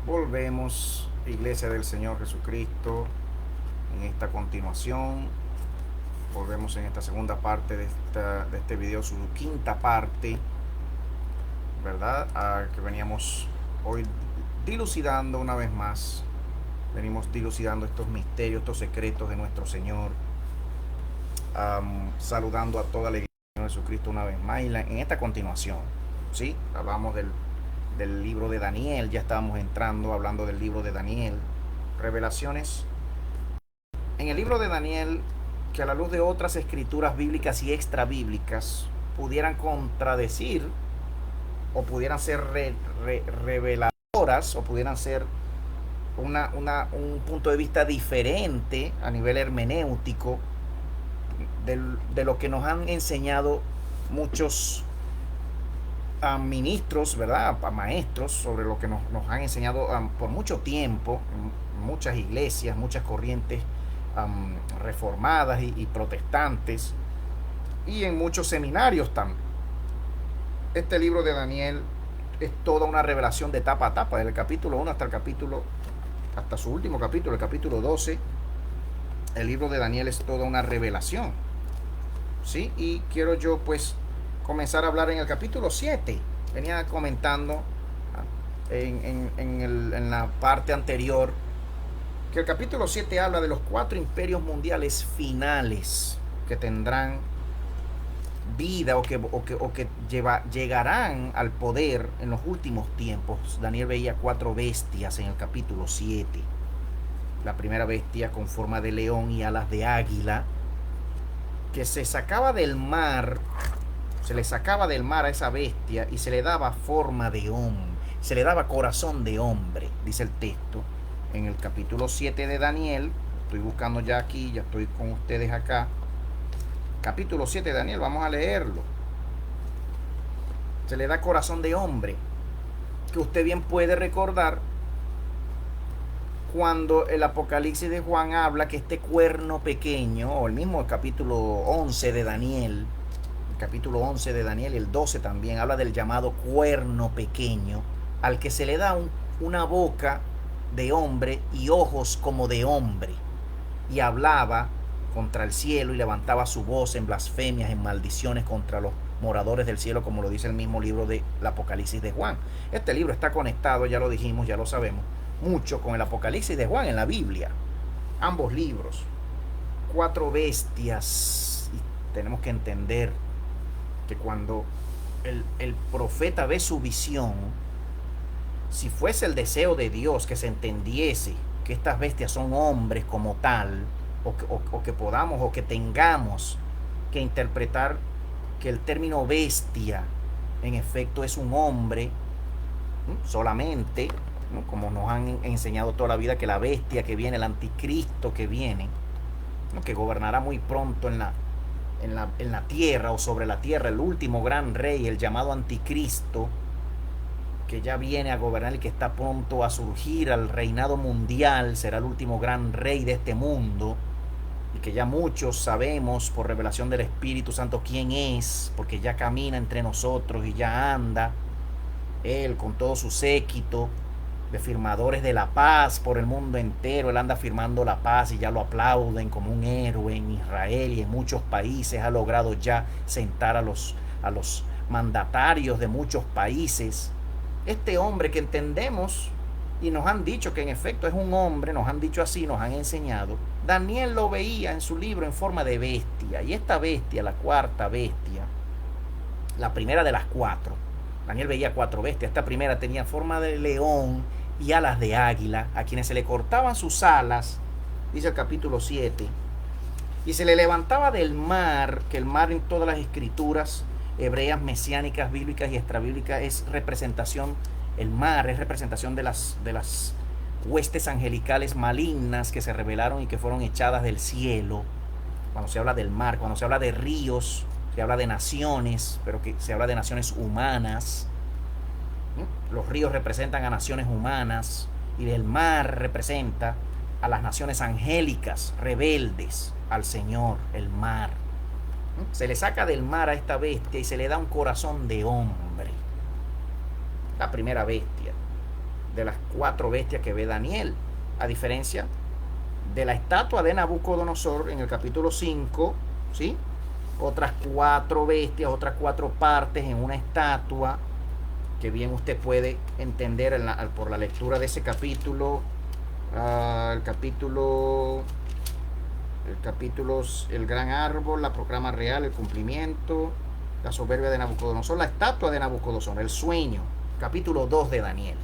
Volvemos, Iglesia del Señor Jesucristo, en esta continuación. Volvemos en esta segunda parte de este video, su quinta parte, ¿verdad? Que veníamos hoy dilucidando una vez más. Venimos dilucidando estos misterios, estos secretos de nuestro Señor. Saludando a toda la Iglesia del Señor Jesucristo una vez más. Y en esta continuación, ¿sí? Hablamos del libro de Daniel, ya estábamos entrando hablando del libro de Daniel, revelaciones en el libro de Daniel que a la luz de otras escrituras bíblicas y extra bíblicas pudieran contradecir o pudieran ser reveladoras o pudieran ser un punto de vista diferente a nivel hermenéutico de lo que nos han enseñado muchos ministros, ¿verdad? A maestros sobre lo que nos han enseñado por mucho tiempo, en muchas iglesias, muchas corrientes reformadas y protestantes, y en muchos seminarios también. Este libro de Daniel es toda una revelación de tapa a tapa, desde el capítulo 1 hasta su último capítulo, el capítulo 12. El libro de Daniel es toda una revelación, ¿sí? Y quiero yo pues comenzar a hablar en el capítulo 7. Venía comentando en la parte anterior que el capítulo 7 habla de los 4 imperios mundiales finales que tendrán vida o que llegarán al poder en los últimos tiempos. Daniel veía 4 bestias en el capítulo 7. La primera bestia con forma de león y alas de águila, que se sacaba del mar, se le sacaba del mar a esa bestia y se le daba forma de hombre, se le daba corazón de hombre, dice el texto en el capítulo 7 de Daniel. Estoy buscando ya aquí, ya estoy con ustedes acá. Capítulo 7 de Daniel, vamos a leerlo. Se le da corazón de hombre, que usted bien puede recordar cuando el Apocalipsis de Juan habla que este cuerno pequeño, o el mismo capítulo 11 de Daniel, el capítulo 11 de Daniel y el 12 también, habla del llamado cuerno pequeño, al que se le da una boca de hombre y ojos como de hombre, y hablaba contra el cielo y levantaba su voz en blasfemias, en maldiciones contra los moradores del cielo, como lo dice el mismo libro del Apocalipsis de Juan. Este libro está conectado, ya lo dijimos, ya lo sabemos, mucho con el Apocalipsis de Juan en la Biblia. Ambos libros. 4 bestias. Y tenemos que entender que cuando el profeta ve su visión, si fuese el deseo de Dios que se entendiese que estas bestias son hombres como tal, o que podamos o que tengamos que interpretar que el término bestia en efecto es un hombre, solamente, ¿no? Como nos han enseñado toda la vida que la bestia que viene, el anticristo que viene, ¿no? Que gobernará muy pronto en la tierra o sobre la tierra, el último gran rey, el llamado anticristo, que ya viene a gobernar y que está pronto a surgir al reinado mundial, será el último gran rey de este mundo, y que ya muchos sabemos por revelación del Espíritu Santo quién es, porque ya camina entre nosotros y ya anda él con todo su séquito de firmadores de la paz por el mundo entero. Él anda firmando la paz y ya lo aplauden como un héroe en Israel y en muchos países. Ha logrado ya sentar a los mandatarios de muchos países. Este hombre que entendemos y nos han dicho que en efecto es un hombre, nos han dicho así, nos han enseñado. Daniel lo veía en su libro en forma de bestia, y esta bestia, la cuarta bestia, la primera de las 4, Daniel veía 4 bestias. Esta primera tenía forma de león y alas de águila, a quienes se le cortaban sus alas, dice el capítulo 7, y se le levantaba del mar, que el mar en todas las escrituras hebreas, mesiánicas, bíblicas y extrabíblicas es representación. El mar es representación de las huestes angelicales malignas que se rebelaron y que fueron echadas del cielo. Cuando se habla del mar, cuando se habla de ríos, se habla de naciones, pero que se habla de naciones humanas. Los ríos representan a naciones humanas y el mar representa a las naciones angélicas, rebeldes al Señor, el mar. Se le saca del mar a esta bestia y se le da un corazón de hombre. La primera bestia. de las 4 bestias que ve Daniel, a diferencia de la estatua de Nabucodonosor en el capítulo 5, ¿sí? Otras 4 bestias, otras 4 partes en una estatua, que bien usted puede entender por la lectura de ese capítulo, el capítulo, el gran árbol, la proclama real, el cumplimiento, la soberbia de Nabucodonosor, la estatua de Nabucodonosor, el sueño, capítulo 2 de Daniel,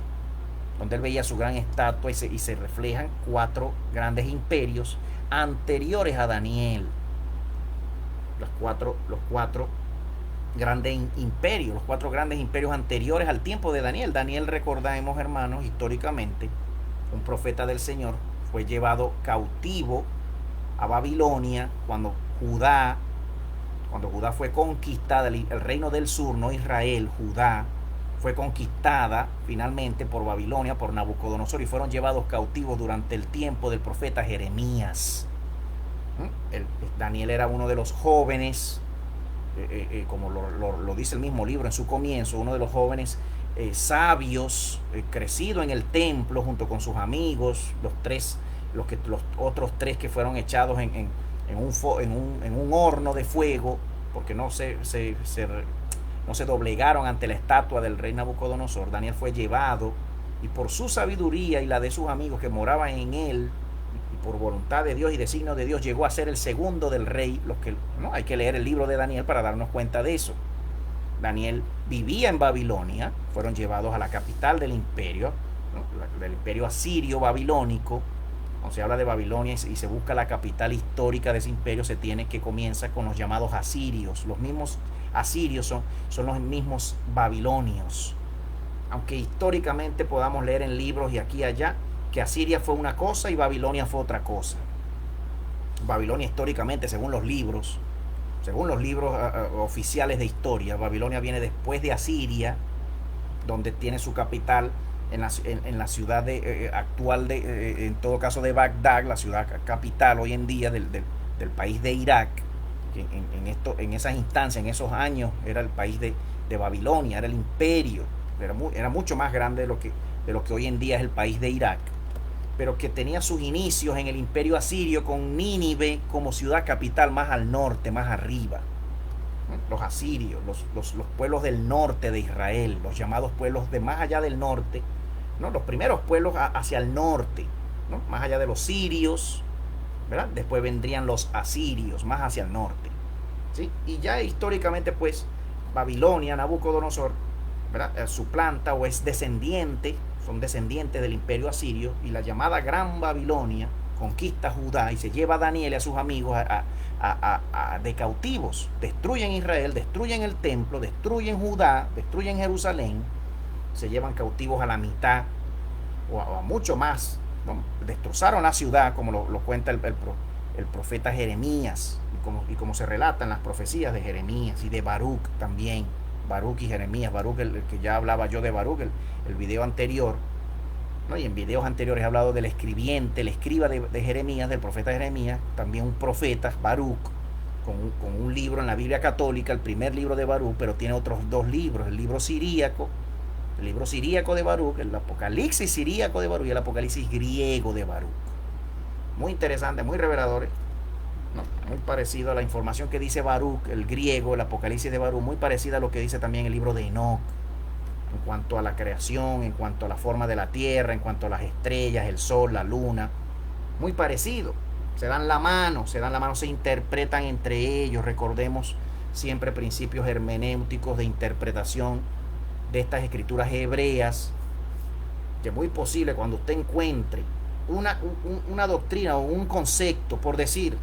donde él veía su gran estatua y se reflejan 4 grandes imperios anteriores a Daniel. Los cuatro grandes imperios, los 4 grandes imperios anteriores al tiempo de Daniel. Daniel, recordemos, hermanos, históricamente, un profeta del Señor, fue llevado cautivo a Babilonia cuando Judá fue conquistada, el reino del sur, no Israel, Judá, fue conquistada finalmente por Babilonia, por Nabucodonosor, y fueron llevados cautivos durante el tiempo del profeta Jeremías. Daniel era uno de los jóvenes, como lo dice el mismo libro en su comienzo, uno de los jóvenes sabios, crecido en el templo junto con sus amigos, los otros 3 que fueron echados en un horno de fuego, porque no se doblegaron ante la estatua del rey Nabucodonosor. Daniel fue llevado, y por su sabiduría y la de sus amigos que moraban en él, y por voluntad de Dios y designio de Dios, llegó a ser el segundo del rey. Hay que leer el libro de Daniel para darnos cuenta de eso. Daniel vivía en Babilonia, fueron llevados a la capital del imperio, del imperio asirio babilónico. Cuando se habla de Babilonia y se busca la capital histórica de ese imperio, comienza con los llamados asirios. Los mismos asirios son los mismos babilonios. Aunque históricamente podamos leer en libros y aquí y allá que Asiria fue una cosa y Babilonia fue otra cosa. Babilonia históricamente, según los libros oficiales de historia, Babilonia viene después de Asiria, donde tiene su capital en la ciudad actual en todo caso de Bagdad, la ciudad capital hoy en día del país de Irak, que en esas instancias, en esos años, era el país de Babilonia, era el imperio, era mucho más grande de lo que hoy en día es el país de Irak, pero que tenía sus inicios en el imperio asirio, con Nínive como ciudad capital más al norte, más arriba. Los asirios, los pueblos del norte de Israel, los llamados pueblos de más allá del norte, ¿no? Los primeros pueblos hacia el norte, ¿no? Más allá de los sirios, ¿verdad? Después vendrían los asirios, más hacia el norte, ¿sí? Y ya históricamente, pues, Babilonia, Nabucodonosor, ¿verdad? Suplanta o es descendiente, son descendientes del imperio asirio, y la llamada Gran Babilonia conquista Judá y se lleva a Daniel y a sus amigos de cautivos. Destruyen Israel, destruyen el templo, destruyen Judá, destruyen Jerusalén, se llevan cautivos a la mitad o a mucho más, ¿no? Destrozaron la ciudad, como lo cuenta el profeta Jeremías, y como se relatan las profecías de Jeremías y de Baruch también. Baruch y Jeremías, Baruch, el que ya hablaba yo de Baruch, el video anterior, ¿no? Y en videos anteriores he hablado del escribiente, el escriba de Jeremías, del profeta Jeremías, también un profeta, Baruch, con un libro en la Biblia católica, el primer libro de Baruch, pero tiene otros 2 libros, el libro siríaco de Baruch, el Apocalipsis siríaco de Baruch y el Apocalipsis griego de Baruch. Muy interesante, muy reveladores, ¿no? Muy parecido a la información que dice Baruch, el griego, el Apocalipsis de Baruch, muy parecida a lo que dice también el libro de Enoch, en cuanto a la creación, en cuanto a la forma de la tierra, en cuanto a las estrellas, el sol, la luna. Muy parecido. Se dan la mano, se interpretan entre ellos. Recordemos siempre principios hermenéuticos de interpretación de estas escrituras hebreas, que es muy posible cuando usted encuentre una doctrina o un concepto, por decir,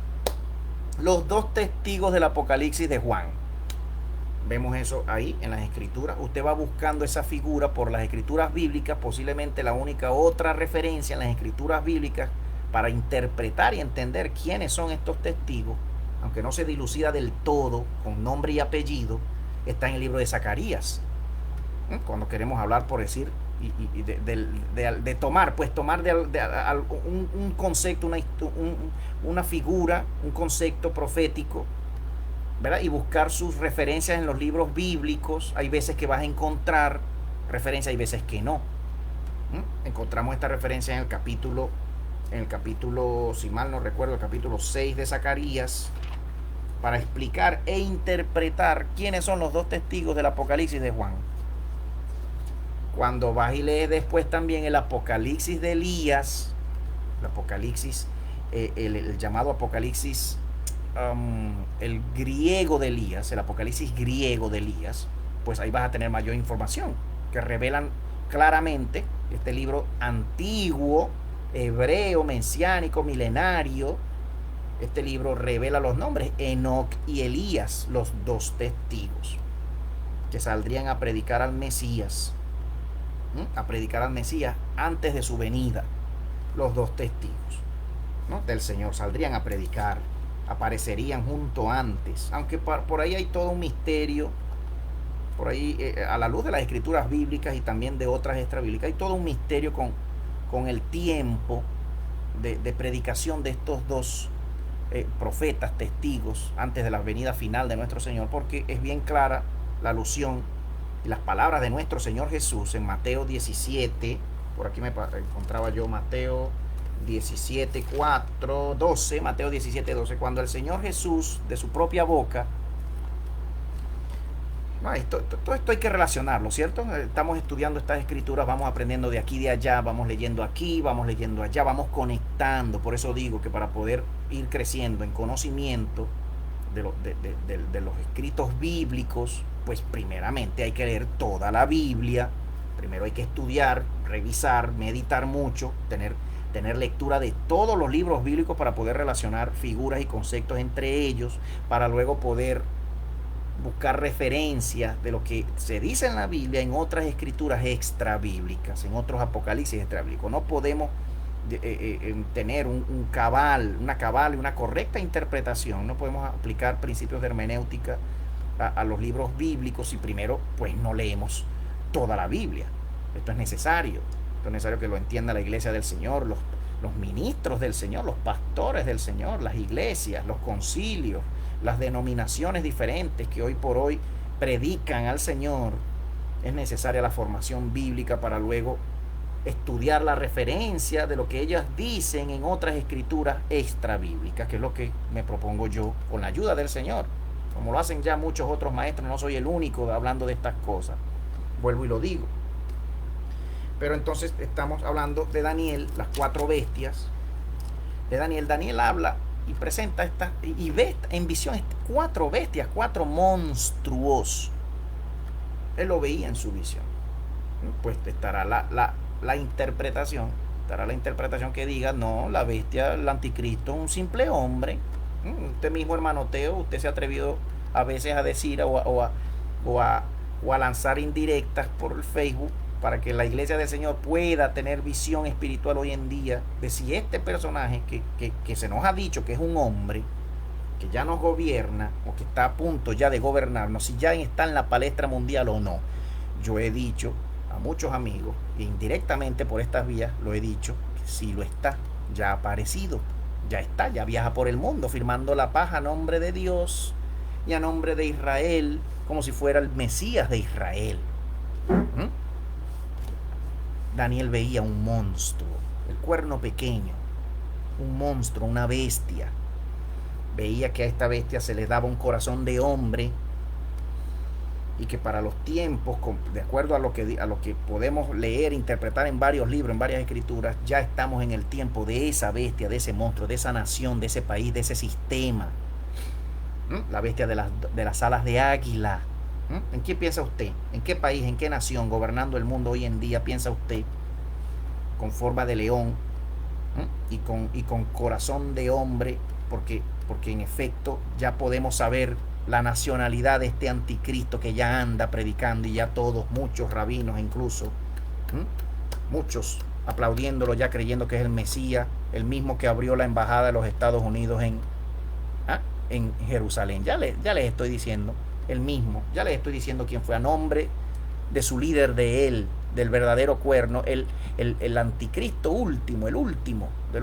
los 2 testigos del Apocalipsis de Juan. Vemos eso ahí en las escrituras. Usted va buscando esa figura por las escrituras bíblicas, posiblemente la única otra referencia en las escrituras bíblicas para interpretar y entender quiénes son estos testigos, aunque no se dilucida del todo con nombre y apellido, está en el libro de Zacarías. Cuando queremos hablar, por decir, de tomar un concepto, una figura, un concepto profético, ¿verdad? Y buscar sus referencias en los libros bíblicos. Hay veces que vas a encontrar referencias, hay veces que no. Encontramos esta referencia en el capítulo, si mal no recuerdo, el capítulo 6 de Zacarías, para explicar e interpretar quiénes son los dos testigos del Apocalipsis de Juan. Cuando vas y lees después también el Apocalipsis de Elías, el Apocalipsis, el llamado Apocalipsis, el griego de Elías, el Apocalipsis griego de Elías, pues ahí vas a tener mayor información, que revelan claramente este libro antiguo, hebreo, mesiánico, milenario. Este libro revela los nombres, Enoc y Elías, los dos testigos que saldrían a predicar al Mesías, antes de su venida. Los dos testigos, ¿no?, del Señor saldrían a predicar, aparecerían junto antes, aunque por ahí hay todo un misterio. Por ahí, a la luz de las escrituras bíblicas y también de otras extrabíblicas, hay todo un misterio con el tiempo de predicación de estos dos profetas, testigos, antes de la venida final de nuestro Señor, porque es bien clara la alusión y las palabras de nuestro Señor Jesús en Mateo 17, por aquí me encontraba yo, Mateo 17, 4, 12, Mateo 17, 12, cuando el Señor Jesús, de su propia boca, todo esto hay que relacionarlo, ¿cierto? Estamos estudiando estas escrituras, vamos aprendiendo de aquí y de allá, vamos leyendo aquí, vamos leyendo allá, vamos conectando. Por eso digo que para poder ir creciendo en conocimiento de los escritos bíblicos, pues primeramente hay que leer toda la Biblia. Primero hay que estudiar, revisar, meditar mucho, tener lectura de todos los libros bíblicos para poder relacionar figuras y conceptos entre ellos, para luego poder buscar referencias de lo que se dice en la Biblia en otras escrituras extra bíblicas, en otros apocalipsis extra bíblicos. No podemos tener una cabal y una correcta interpretación. No podemos aplicar principios de hermenéutica a los libros bíblicos si primero pues no leemos toda la Biblia. Esto es necesario que lo entienda la iglesia del Señor, los ministros del Señor, los pastores del Señor, las iglesias, los concilios, las denominaciones diferentes que hoy por hoy predican al Señor. Es necesaria la formación bíblica para luego estudiar la referencia de lo que ellas dicen en otras escrituras extra bíblicas, que es lo que me propongo yo con la ayuda del Señor, como lo hacen ya muchos otros maestros. No soy el único hablando de estas cosas, vuelvo y lo digo. Pero entonces estamos hablando de Daniel, las cuatro bestias de Daniel. Daniel habla y presenta estas y ve en visión cuatro bestias, cuatro monstruos. Él lo veía en su visión. Pues estará la interpretación que diga, no, la bestia, el anticristo, es un simple hombre. Usted mismo, hermano Teo, usted se ha atrevido a veces a decir o a lanzar indirectas por el Facebook para que la iglesia del Señor pueda tener visión espiritual hoy en día de si este personaje que se nos ha dicho que es un hombre, que ya nos gobierna o que está a punto ya de gobernarnos, si ya está en la palestra mundial o no. Yo he dicho a muchos amigos, e indirectamente por estas vías lo he dicho, que sí lo está, ya ha aparecido, ya está, ya viaja por el mundo firmando la paz a nombre de Dios y a nombre de Israel, como si fuera el Mesías de Israel. Daniel veía un monstruo, el cuerno pequeño, un monstruo, una bestia. Veía que a esta bestia se le daba un corazón de hombre y que para los tiempos, de acuerdo a lo que podemos leer, interpretar en varios libros, en varias escrituras, ya estamos en el tiempo de esa bestia, de ese monstruo, de esa nación, de ese país, de ese sistema. La bestia de las alas de águila. ¿En qué piensa usted? ¿En qué país, en qué nación gobernando el mundo hoy en día piensa usted con forma de león y con corazón de hombre? Porque en efecto ya podemos saber la nacionalidad de este anticristo que ya anda predicando, y ya todos, muchos rabinos incluso, muchos aplaudiéndolo, ya creyendo que es el Mesías, el mismo que abrió la embajada de los Estados Unidos en Jerusalén. Ya les estoy diciendo, el mismo, ya les estoy diciendo quién fue, a nombre de su líder, del verdadero cuerno, el anticristo último, el último de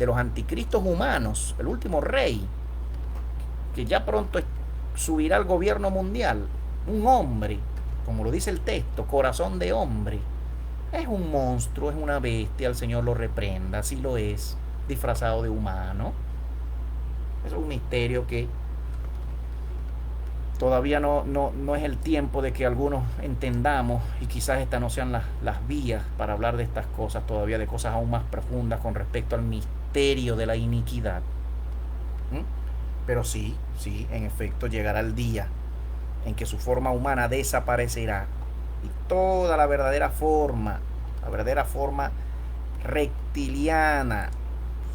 los anticristos humanos, el último rey, que ya pronto subirá al gobierno mundial, un hombre, como lo dice el texto, corazón de hombre, Es un monstruo, es una bestia, el Señor lo reprenda, así lo es, disfrazado de humano. Es un misterio que todavía no es el tiempo de que algunos entendamos, y quizás estas no sean las vías para hablar de estas cosas, todavía de cosas aún más profundas con respecto al misterio de la iniquidad. ¿Mm? Pero sí, en efecto llegará el día en que su forma humana desaparecerá y toda la verdadera forma reptiliana,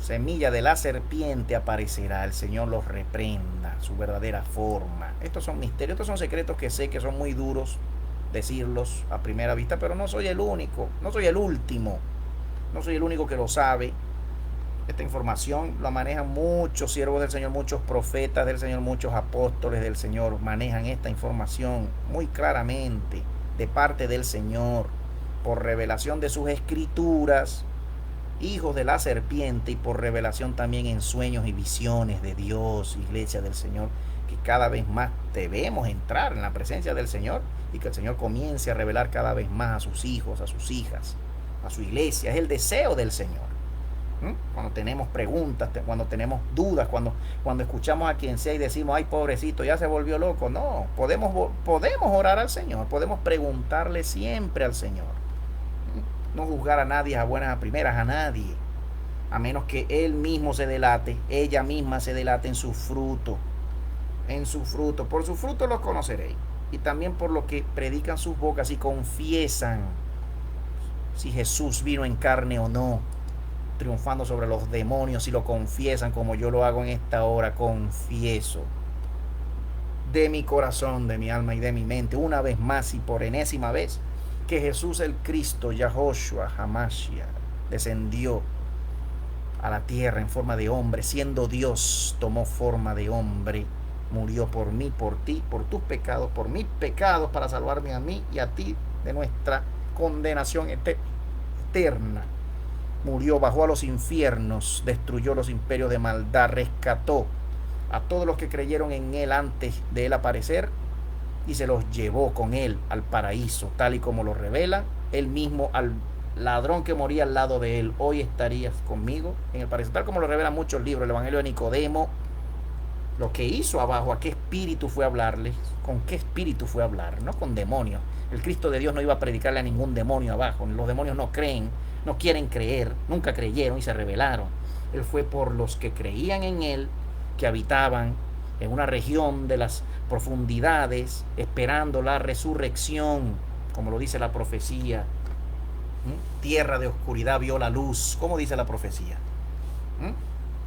semilla de la serpiente, aparecerá. El Señor los reprenda, su verdadera forma. Estos son misterios, estos son secretos que sé que son muy duros decirlos a primera vista, pero no soy el único, no soy el último, no soy el único que lo sabe. Esta información la manejan muchos siervos del Señor, muchos profetas del Señor, muchos apóstoles del Señor. Manejan esta información muy claramente de parte del Señor, por revelación de sus escrituras, hijos de la serpiente, y por revelación también en sueños y visiones de Dios, iglesia del Señor, que cada vez más debemos entrar en la presencia del Señor y que el Señor comience a revelar cada vez más a sus hijos, a sus hijas, a su iglesia. Es el deseo del Señor. Cuando tenemos preguntas, cuando tenemos dudas, cuando escuchamos a quien sea y decimos, ay, pobrecito, ya se volvió loco. No, podemos orar al Señor, podemos preguntarle siempre al Señor. No juzgar a nadie a buenas a primeras, a nadie, a menos que él mismo se delate, ella misma se delate en su fruto. Por su fruto los conoceréis, y también por lo que predican sus bocas y confiesan si Jesús vino en carne o no, triunfando sobre los demonios, y lo confiesan como yo lo hago en esta hora. Confieso de mi corazón, de mi alma y de mi mente, una vez más y por enésima vez, que Jesús el Cristo, Yahoshua Hamashiach, descendió a la tierra en forma de hombre, siendo Dios, tomó forma de hombre, murió por mí, por ti, por tus pecados, por mis pecados, para salvarme a mí y a ti de nuestra condenación eterna. Murió, bajó a los infiernos, destruyó los imperios de maldad, rescató a todos los que creyeron en él antes de él aparecer, y se los llevó con él al paraíso, tal y como lo revela él mismo al ladrón que moría al lado de él: hoy estarías conmigo en el paraíso, tal como lo revelan muchos libros. El Evangelio de Nicodemo, lo que hizo abajo, a qué espíritu fue a hablarles, con qué espíritu fue a hablar, no con demonios. El Cristo de Dios no iba a predicarle a ningún demonio abajo. Los demonios no creen, no quieren creer, nunca creyeron y se rebelaron. Él fue por los que creían en él, que habitaban en una región de las profundidades, esperando la resurrección, como lo dice la profecía. Tierra de oscuridad vio la luz, como dice la profecía.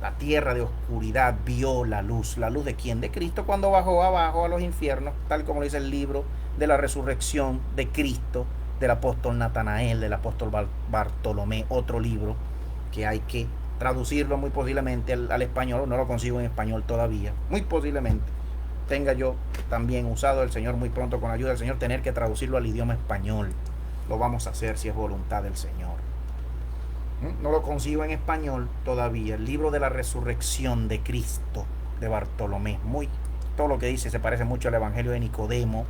La tierra de oscuridad vio la luz. ¿La luz de quién? De Cristo, cuando bajó abajo a los infiernos, tal como lo dice el libro de la resurrección de Cristo, del apóstol Natanael, del apóstol Bartolomé. Otro libro que hay que traducirlo muy posiblemente al español. No lo consigo en español todavía. Muy posiblemente tenga yo también, usado el Señor muy pronto, con la ayuda del Señor, tener que traducirlo al idioma español. Lo vamos a hacer si es voluntad del Señor. No lo consigo en español todavía. El libro de la resurrección de Cristo, de Bartolomé. Todo lo que dice se parece mucho al Evangelio de Nicodemo,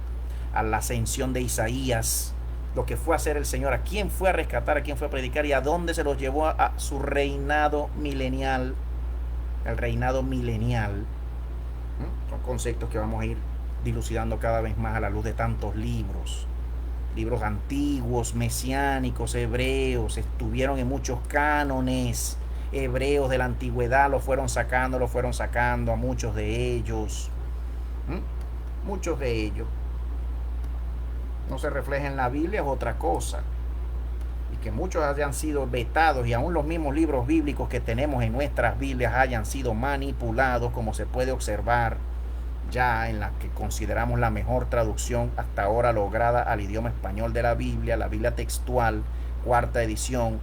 a la ascensión de Isaías, lo que fue a hacer el Señor, a quién fue a rescatar, a quién fue a predicar y a dónde se los llevó a su reinado milenial. El reinado milenial. Son conceptos que vamos a ir dilucidando cada vez más a la luz de tantos libros antiguos, mesiánicos, hebreos. Estuvieron en muchos cánones hebreos de la antigüedad, lo fueron sacando a muchos de ellos. Muchos de ellos no se refleja en la Biblia, es otra cosa. Y que muchos hayan sido vetados, y aún los mismos libros bíblicos que tenemos en nuestras Biblias hayan sido manipulados, como se puede observar ya en la que consideramos la mejor traducción hasta ahora lograda al idioma español de la Biblia textual, cuarta edición.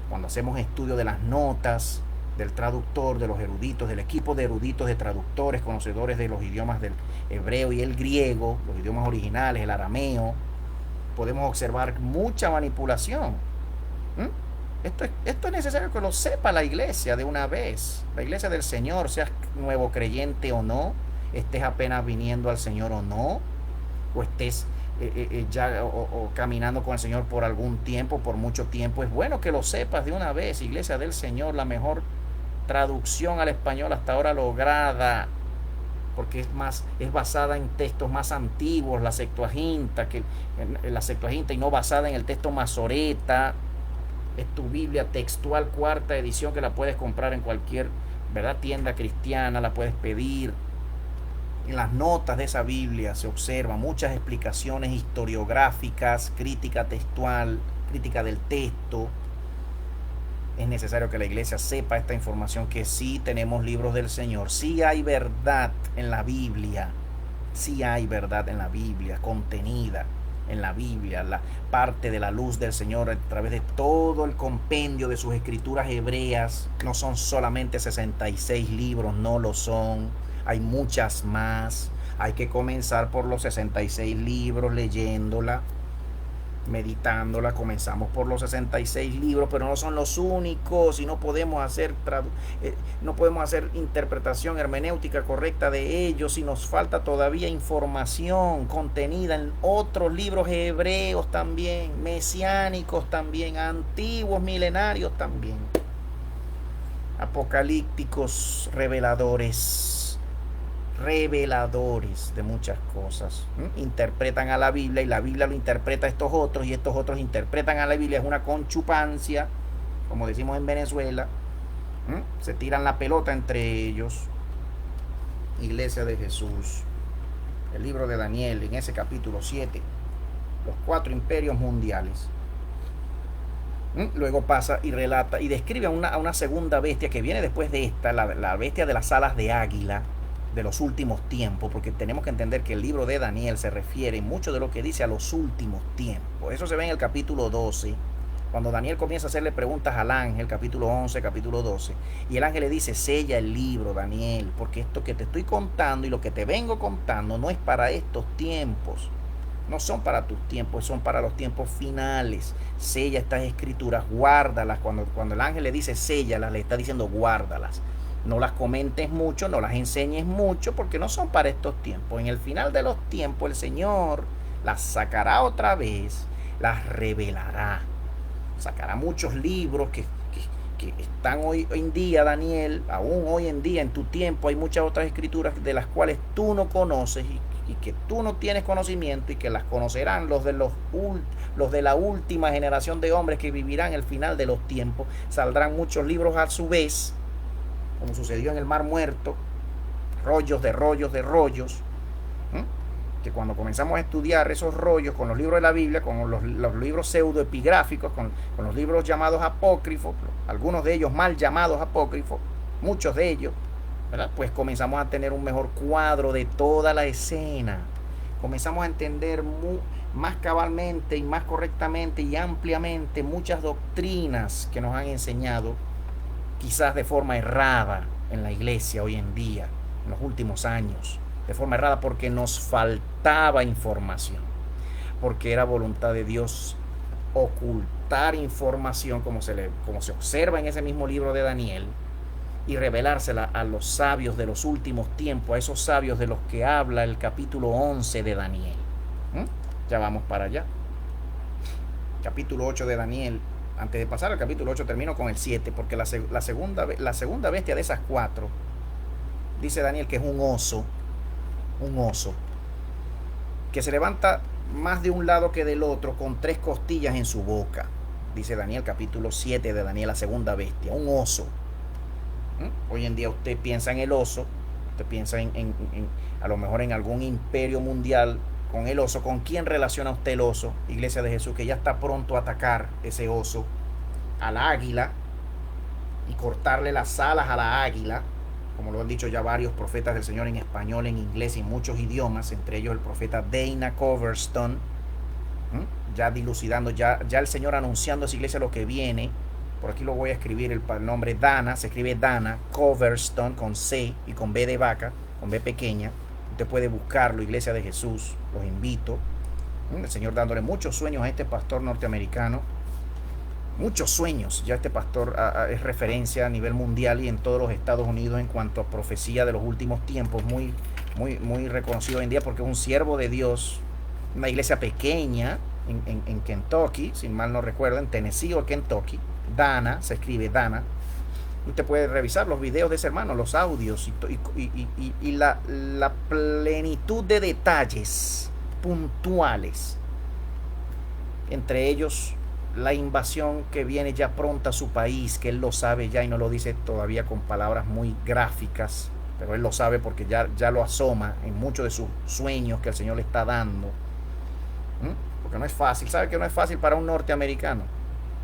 Cuando hacemos estudio de las notas del traductor, de los eruditos, del equipo de eruditos, de traductores, conocedores de los idiomas del hebreo y el griego, los idiomas originales, el arameo, podemos observar mucha manipulación. Esto es necesario que lo sepa la iglesia de una vez. La iglesia del Señor, seas nuevo creyente o no, estés apenas viniendo al Señor o no, o estés ya o caminando con el Señor por algún tiempo, por mucho tiempo, es bueno que lo sepas de una vez. Iglesia del Señor, la mejor traducción al español hasta ahora lograda, porque es basada en textos más antiguos, la Septuaginta, y no basada en el texto Masoreta. Es tu Biblia textual, cuarta edición, que la puedes comprar en cualquier, ¿verdad?, tienda cristiana, la puedes pedir. En las notas de esa Biblia se observan muchas explicaciones historiográficas, crítica textual, crítica del texto. Es necesario que la iglesia sepa esta información, que sí tenemos libros del Señor, sí hay verdad en la Biblia, sí hay verdad en la Biblia, contenida en la Biblia, la parte de la luz del Señor a través de todo el compendio de sus escrituras hebreas. No son solamente 66 libros, no lo son, hay muchas más. Hay que comenzar por los 66 libros, leyéndola, meditándola. Comenzamos por los 66 libros, pero no son los únicos, y no podemos hacer interpretación hermenéutica correcta de ellos si nos falta todavía información contenida en otros libros hebreos también, mesiánicos también, antiguos, milenarios también, apocalípticos, reveladores de muchas cosas. Interpretan a la Biblia y la Biblia lo interpreta a estos otros, y estos otros interpretan a la Biblia. Es una conchupancia, como decimos en Venezuela. Se tiran la pelota entre ellos. Iglesia de Jesús, el libro de Daniel, en ese capítulo 7, los 4 imperios mundiales. Luego pasa y relata y describe a una segunda bestia que viene después de esta, la bestia de las alas de águila de los últimos tiempos, porque tenemos que entender que el libro de Daniel se refiere mucho de lo que dice a los últimos tiempos. Eso se ve en el capítulo 12, cuando Daniel comienza a hacerle preguntas al ángel, capítulo 11, capítulo 12, y el ángel le dice: sella el libro, Daniel, porque esto que te estoy contando y lo que te vengo contando no es para estos tiempos, no son para tus tiempos, son para los tiempos finales. Sella estas escrituras, guárdalas. Cuando el ángel le dice séllalas, le está diciendo guárdalas. No las comentes mucho, no las enseñes mucho, porque no son para estos tiempos. En el final de los tiempos el Señor las sacará otra vez, las revelará. Sacará muchos libros que están hoy en día, Daniel, aún hoy en día, en tu tiempo, hay muchas otras escrituras de las cuales tú no conoces y que tú no tienes conocimiento, y que las conocerán los de la última generación de hombres que vivirán el final de los tiempos. Saldrán muchos libros a su vez, como sucedió en el Mar Muerto, rollos de rollos de rollos, que cuando comenzamos a estudiar esos rollos con los libros de la Biblia, con los libros pseudoepigráficos, con los libros llamados apócrifos, algunos de ellos mal llamados apócrifos, muchos de ellos, ¿verdad?, pues comenzamos a tener un mejor cuadro de toda la escena. Comenzamos a entender más cabalmente y más correctamente y ampliamente muchas doctrinas que nos han enseñado, quizás de forma errada, en la iglesia hoy en día, en los últimos años, de forma errada porque nos faltaba información, porque era voluntad de Dios ocultar información, como se observa en ese mismo libro de Daniel, y revelársela a los sabios de los últimos tiempos, a esos sabios de los que habla el capítulo 11 de Daniel. Ya vamos para allá. Capítulo 8 de Daniel. Antes de pasar al capítulo 8, termino con el 7, porque la segunda bestia de esas 4, dice Daniel que es un oso, que se levanta más de un lado que del otro, con 3 costillas en su boca. Dice Daniel, capítulo 7 de Daniel, la segunda bestia, un oso. Hoy en día usted piensa en el oso, usted piensa a lo mejor en algún imperio mundial con el oso. ¿Con quién relaciona usted el oso, Iglesia de Jesús, que ya está pronto a atacar ese oso? Al águila, y cortarle las alas a la águila, como lo han dicho ya varios profetas del Señor en español, en inglés y en muchos idiomas, entre ellos el profeta Dana Coverstone, ya dilucidando, ya el Señor anunciando a esa iglesia lo que viene. Por aquí lo voy a escribir, el nombre Dana, se escribe Dana Coverstone con C y con B de vaca, con B pequeña. Usted puede buscarlo, Iglesia de Jesús, los invito. El Señor dándole muchos sueños a este pastor norteamericano, muchos sueños. Ya este pastor es referencia a nivel mundial y en todos los Estados Unidos en cuanto a profecía de los últimos tiempos, muy reconocido hoy en día, porque es un siervo de Dios una iglesia pequeña en Kentucky, si mal no recuerdo, en Tennessee o Kentucky. Dana, se escribe Dana. Usted puede revisar los videos de ese hermano, los audios y la plenitud de detalles puntuales. Entre ellos, la invasión que viene ya pronta a su país, que él lo sabe ya y no lo dice todavía con palabras muy gráficas, pero él lo sabe porque ya lo asoma en muchos de sus sueños que el Señor le está dando. Porque no es fácil, sabe que no es fácil para un norteamericano,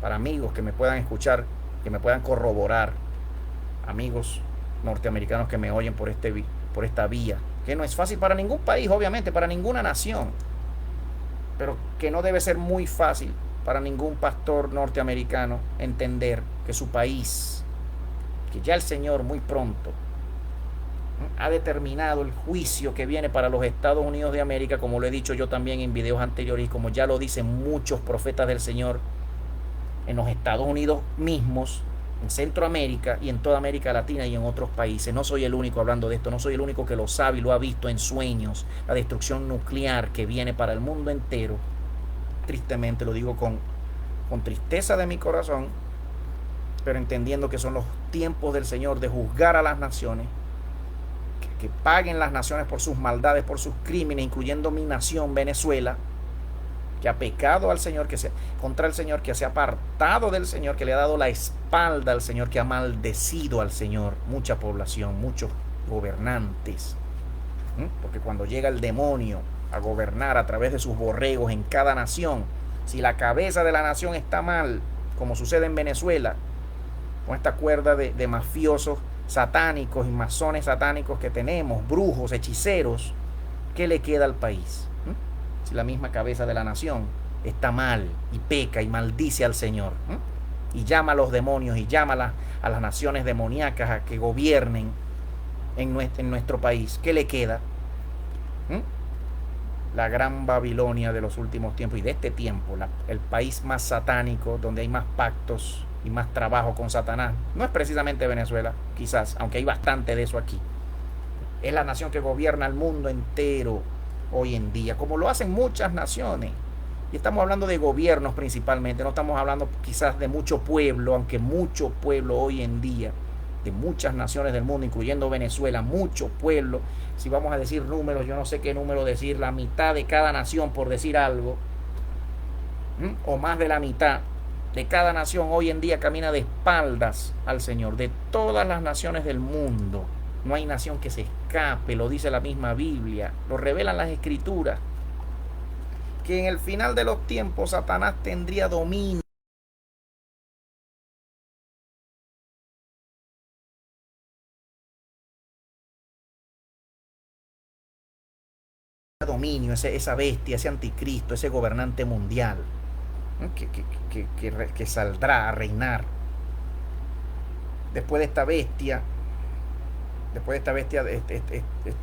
para amigos que me puedan escuchar, que me puedan corroborar, amigos norteamericanos que me oyen por esta vía, que no es fácil para ningún país, obviamente, para ninguna nación, pero que no debe ser muy fácil para ningún pastor norteamericano entender que su país, que ya el Señor muy pronto ha determinado el juicio que viene para los Estados Unidos de América, como lo he dicho yo también en videos anteriores y como ya lo dicen muchos profetas del Señor en los Estados Unidos mismos, en Centroamérica y en toda América Latina y en otros países. No soy el único hablando de esto, no soy el único que lo sabe y lo ha visto en sueños, la destrucción nuclear que viene para el mundo entero. Tristemente lo digo con tristeza de mi corazón, pero entendiendo que son los tiempos del Señor de juzgar a las naciones, que paguen las naciones por sus maldades, por sus crímenes, incluyendo mi nación, Venezuela, que ha pecado al Señor, contra el Señor, que se ha apartado del Señor, que le ha dado la espalda al Señor, que ha maldecido al Señor, mucha población, muchos gobernantes. Porque cuando llega el demonio a gobernar a través de sus borregos en cada nación, si la cabeza de la nación está mal, como sucede en Venezuela, con esta cuerda de mafiosos satánicos y masones satánicos que tenemos, brujos, hechiceros, ¿qué le queda al país? Si la misma cabeza de la nación está mal y peca y maldice al Señor, y llama a los demonios y llama a las naciones demoníacas a que gobiernen en nuestro país, ¿qué le queda? La gran Babilonia de los últimos tiempos y de este tiempo, el país más satánico, donde hay más pactos y más trabajo con Satanás. No es precisamente Venezuela, quizás, aunque hay bastante de eso aquí. Es la nación que gobierna el mundo entero hoy en día, como lo hacen muchas naciones. Y estamos hablando de gobiernos principalmente, no estamos hablando quizás de mucho pueblo, aunque mucho pueblo hoy en día, de muchas naciones del mundo, incluyendo Venezuela, mucho pueblo. Si vamos a decir números, yo no sé qué número decir, la mitad de cada nación, por decir algo, o más de la mitad de cada nación hoy en día camina de espaldas al Señor, de todas las naciones del mundo. No hay nación que se escape, lo dice la misma Biblia, lo revelan las Escrituras, que en el final de los tiempos Satanás tendría dominio. Esa bestia, ese anticristo, ese gobernante mundial, que saldrá a reinar después de esta bestia,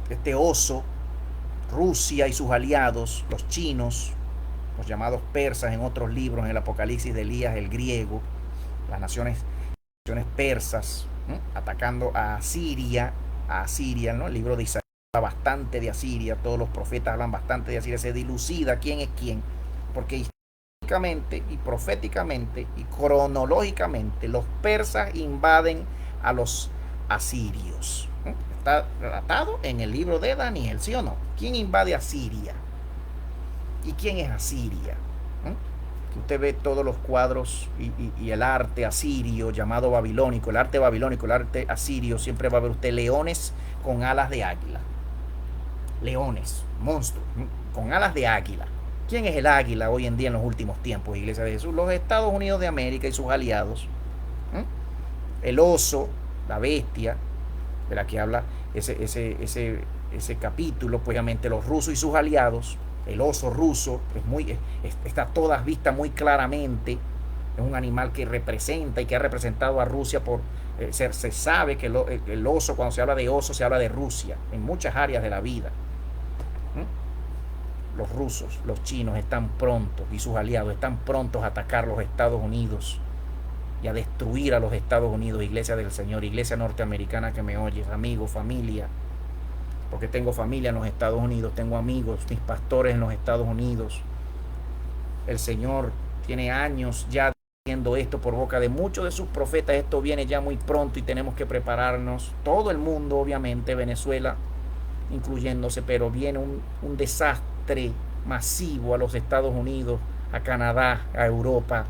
este oso, Rusia y sus aliados, los chinos, los llamados persas en otros libros, en el Apocalipsis de Elías, el griego, las naciones persas, atacando a Asiria, ¿no? El libro de Isaías habla bastante de Asiria, todos los profetas hablan bastante de Asiria, se dilucida quién es quién, porque históricamente y proféticamente y cronológicamente los persas invaden a los asirios. Está relatado en el libro de Daniel, ¿sí o no? ¿Quién invade a Siria? ¿Y quién es Asiria? Usted ve todos los cuadros y el arte asirio llamado babilónico, el arte asirio, siempre va a ver usted leones con alas de águila. Leones, monstruos, con alas de águila. ¿Quién es el águila hoy en día en los últimos tiempos, Iglesia de Jesús? Los Estados Unidos de América y sus aliados. El oso, la bestia, de la que habla ese capítulo, pues obviamente los rusos y sus aliados. El oso ruso está todas vistas muy claramente. Es un animal que representa y que ha representado a Rusia se sabe que el oso, cuando se habla de oso, se habla de Rusia en muchas áreas de la vida. Los rusos, los chinos están prontos y sus aliados están prontos a atacar los Estados Unidos y a destruir a los Estados Unidos, Iglesia del Señor, iglesia norteamericana que me oyes, amigo, familia. porque tengo familia en los Estados Unidos, tengo amigos, mis pastores en los Estados Unidos. El Señor tiene años ya diciendo esto por boca de muchos de sus profetas. Esto viene ya muy pronto y tenemos que prepararnos. Todo el mundo, obviamente, Venezuela incluyéndose, pero viene un desastre masivo a los Estados Unidos, a Canadá, a Europa.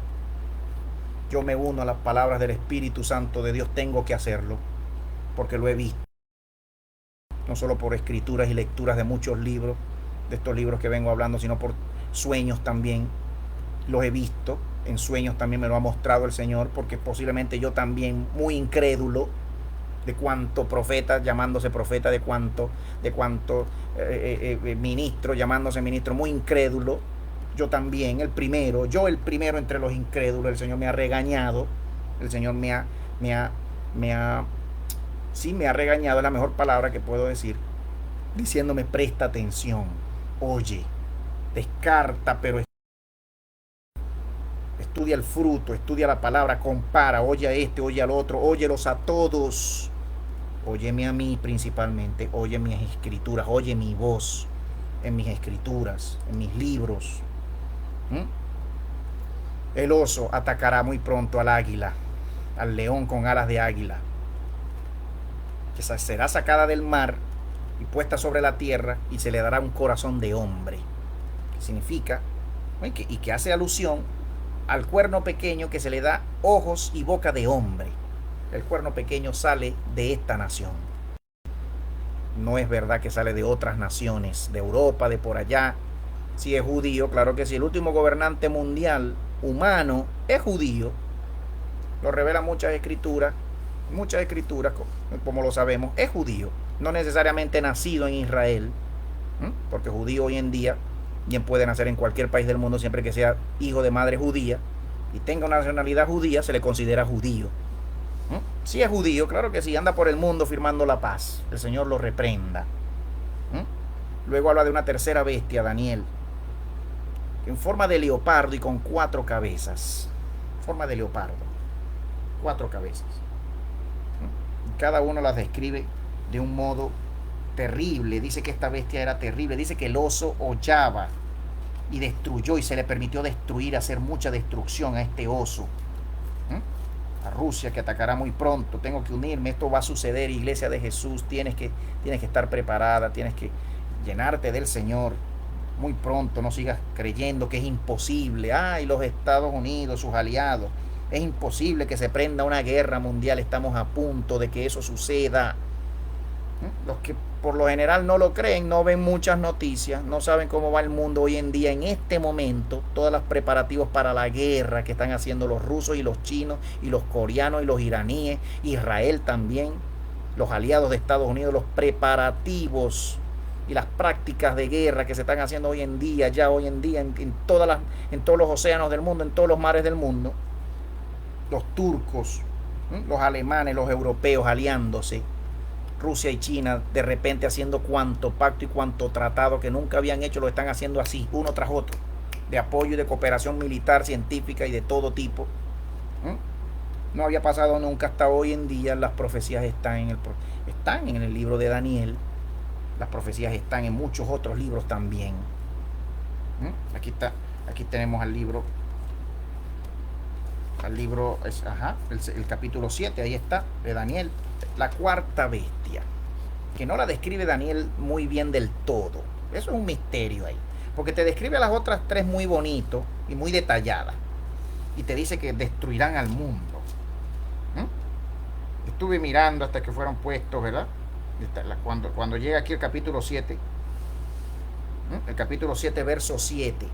Yo me uno a las palabras del Espíritu Santo de Dios, tengo que hacerlo, porque lo he visto, no solo por escrituras y lecturas de muchos libros, de estos libros que vengo hablando, sino por sueños también. Los he visto, en sueños también me lo ha mostrado el Señor, porque posiblemente yo también, muy incrédulo, de cuánto profeta, llamándose profeta, de cuánto ministro, llamándose ministro, muy incrédulo. Yo también, el primero entre los incrédulos. El Señor me ha regañado, el Señor me ha regañado, es la mejor palabra que puedo decir, diciéndome: presta atención, oye, descarta, pero estudia el fruto, estudia la palabra, compara, oye a este, oye al otro, óyelos a todos. Óyeme a mí principalmente, oye mis escrituras, oye mi voz en mis escrituras, en mis libros. El oso atacará muy pronto al águila, al león con alas de águila, que será sacada del mar y puesta sobre la tierra, y se le dará un corazón de hombre. Que significa, y que hace alusión al cuerno pequeño, que se le da ojos y boca de hombre. El cuerno pequeño sale de esta nación. No es verdad que sale de otras naciones, de Europa, de por allá. Si es judío, claro que sí. El último gobernante mundial humano es judío. Lo revela muchas escrituras, como lo sabemos, es judío. No necesariamente nacido en Israel, porque judío hoy en día bien puede nacer en cualquier país del mundo, siempre que sea hijo de madre judía y tenga una nacionalidad judía, se le considera judío. Si es judío, claro que sí, anda por el mundo firmando la paz. El Señor lo reprenda. Luego habla de una tercera bestia, Daniel, en forma de leopardo y con 4 cabezas. Forma de leopardo, 4 cabezas. Cada uno las describe de un modo terrible. Dice que esta bestia era terrible. Dice que el oso hollaba y destruyó, y se le permitió destruir, hacer mucha destrucción a este oso. A Rusia, que atacará muy pronto. Tengo que unirme, esto va a suceder, iglesia de Jesús. Tienes que estar preparada, tienes que llenarte del Señor muy pronto. No sigas creyendo que es imposible. Y los Estados Unidos, sus aliados, es imposible que se prenda una guerra mundial. Estamos a punto de que eso suceda. Los que por lo general no lo creen, no ven muchas noticias, no saben cómo va el mundo hoy en día, en este momento, todos los preparativos para la guerra que están haciendo los rusos y los chinos y los coreanos y los iraníes, Israel también, los aliados de Estados Unidos, los preparativos y las prácticas de guerra que se están haciendo hoy en día, en todos los océanos del mundo, en todos los mares del mundo. Los turcos, los alemanes, los europeos aliándose, Rusia y China de repente haciendo cuanto pacto y cuanto tratado que nunca habían hecho, lo están haciendo así, uno tras otro, de apoyo y de cooperación militar, científica y de todo tipo. No había pasado nunca hasta hoy en día. Las profecías están en el libro de Daniel, las profecías están en muchos otros libros también. Aquí tenemos el capítulo 7, ahí está, de Daniel, la 4ª bestia, que no la describe Daniel muy bien del todo. Eso es un misterio ahí, porque te describe a las otras 3 muy bonito y muy detalladas, y te dice que destruirán al mundo. Estuve mirando hasta que fueron puestos, ¿verdad? Cuando llega aquí el capítulo 7, el capítulo 7, verso 7.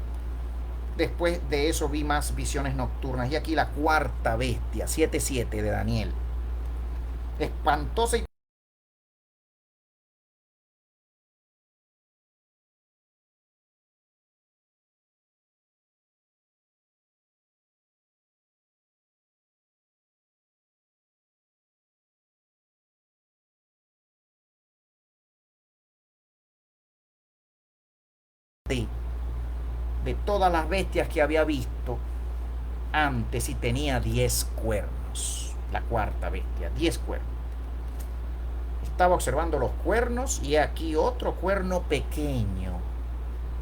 Después de eso vi más visiones nocturnas, y aquí la 4ª bestia, 7:7 de Daniel, espantosa y de todas las bestias que había visto antes, y tenía 10 cuernos. La 4ª bestia, 10 cuernos. estaba observando los cuernos, y aquí otro cuerno pequeño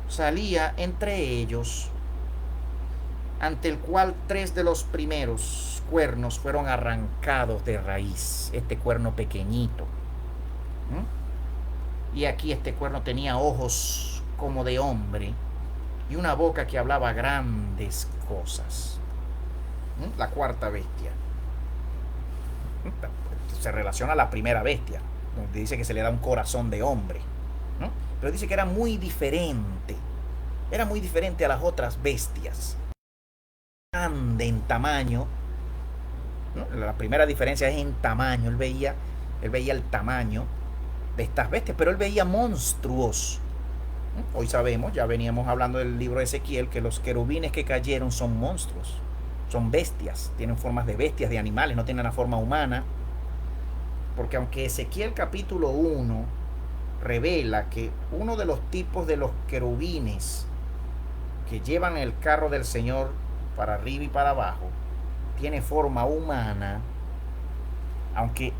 salía entre ellos, ante el cual 3 de los primeros cuernos fueron arrancados de raíz. Este cuerno pequeñito. Y aquí este cuerno tenía ojos como de hombre y una boca que hablaba grandes cosas. La cuarta bestia. Se relaciona a la primera bestia, donde dice que se le da un corazón de hombre, ¿no? Pero dice que era muy diferente a las otras bestias, grande en tamaño, ¿no? La primera diferencia es en tamaño. Él veía el tamaño de estas bestias, pero él veía monstruos. Hoy sabemos, ya veníamos hablando del libro de Ezequiel, que los querubines que cayeron son monstruos, son bestias, tienen formas de bestias, de animales, no tienen la forma humana. Porque aunque Ezequiel capítulo 1 revela que uno de los tipos de los querubines que llevan el carro del Señor para arriba y para abajo tiene forma humana, aunque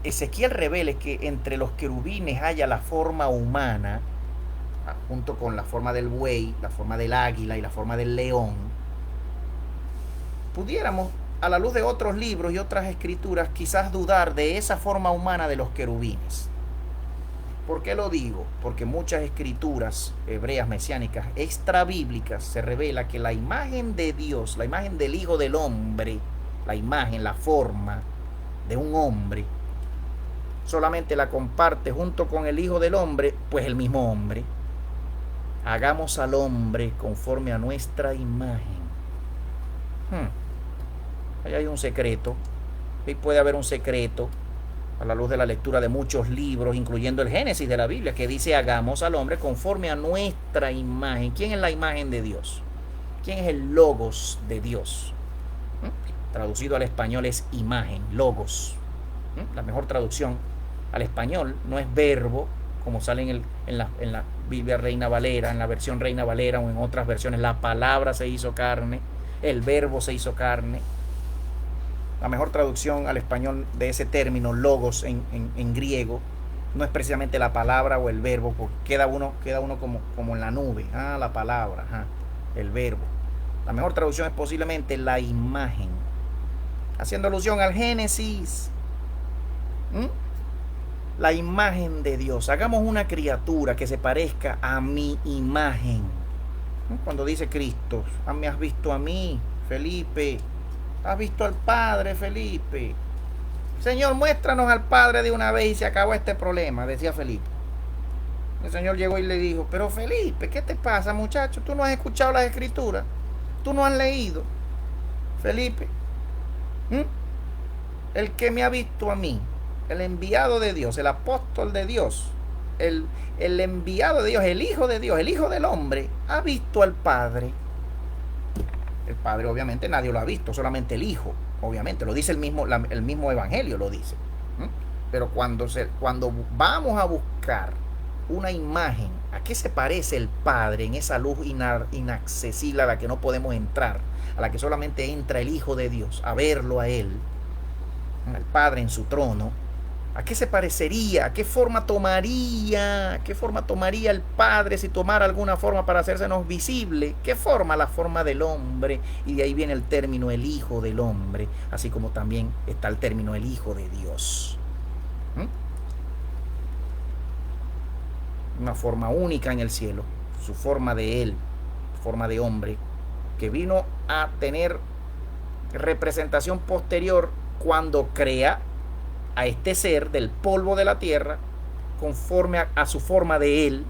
Ezequiel revele que entre los querubines haya la forma humana, junto con la forma del buey, la forma del águila y la forma del león, pudiéramos, a la luz de otros libros y otras escrituras, quizás dudar de esa forma humana de los querubines. ¿Por qué lo digo? Porque muchas escrituras hebreas mesiánicas extrabíblicas se revela que la imagen de Dios, la imagen del Hijo del Hombre, la forma de un hombre, solamente la comparte junto con el Hijo del Hombre, pues el mismo hombre. Hagamos al hombre conforme a nuestra imagen. Ahí hay un secreto. Ahí puede haber un secreto a la luz de la lectura de muchos libros, incluyendo el Génesis de la Biblia, que dice: hagamos al hombre conforme a nuestra imagen. ¿Quién es la imagen de Dios? ¿Quién es el logos de Dios? Traducido al español es imagen, logos. La mejor traducción al español no es verbo, como sale en la Biblia Reina Valera, en la versión Reina Valera o en otras versiones. La palabra se hizo carne, el verbo se hizo carne. La mejor traducción al español de ese término, logos, en griego, no es precisamente la palabra o el verbo, porque queda uno como en la nube. La palabra, el verbo. La mejor traducción es posiblemente la imagen, haciendo alusión al Génesis. La imagen de Dios. Hagamos una criatura que se parezca a mi imagen. Cuando dice Cristo: me has visto a mí, Felipe. ¿Has visto al Padre, Felipe? Señor, muéstranos al Padre de una vez y se acabó este problema, decía Felipe. El Señor llegó y le dijo: pero Felipe, ¿qué te pasa, muchacho? Tú no has escuchado las Escrituras, tú no has leído. Felipe, el que me ha visto a mí, el enviado de Dios, el apóstol de Dios, el enviado de Dios, el Hijo de Dios, el Hijo del Hombre, ha visto al Padre. El Padre obviamente nadie lo ha visto, solamente el Hijo, obviamente, lo dice el mismo Evangelio, lo dice. Pero cuando vamos a buscar una imagen, ¿a qué se parece el Padre en esa luz inaccesible a la que no podemos entrar, a la que solamente entra el Hijo de Dios, a verlo a Él, al Padre en su trono? ¿A qué se parecería? ¿A qué forma tomaría? ¿Qué forma tomaría el Padre si tomara alguna forma para hacérsenos visible? ¿Qué forma? La forma del hombre. Y de ahí viene el término el Hijo del Hombre, así como también está el término el Hijo de Dios. Una forma única en el cielo, su forma de Él, forma de hombre, que vino a tener representación posterior cuando crea a este ser del polvo de la tierra conforme a su forma de Él.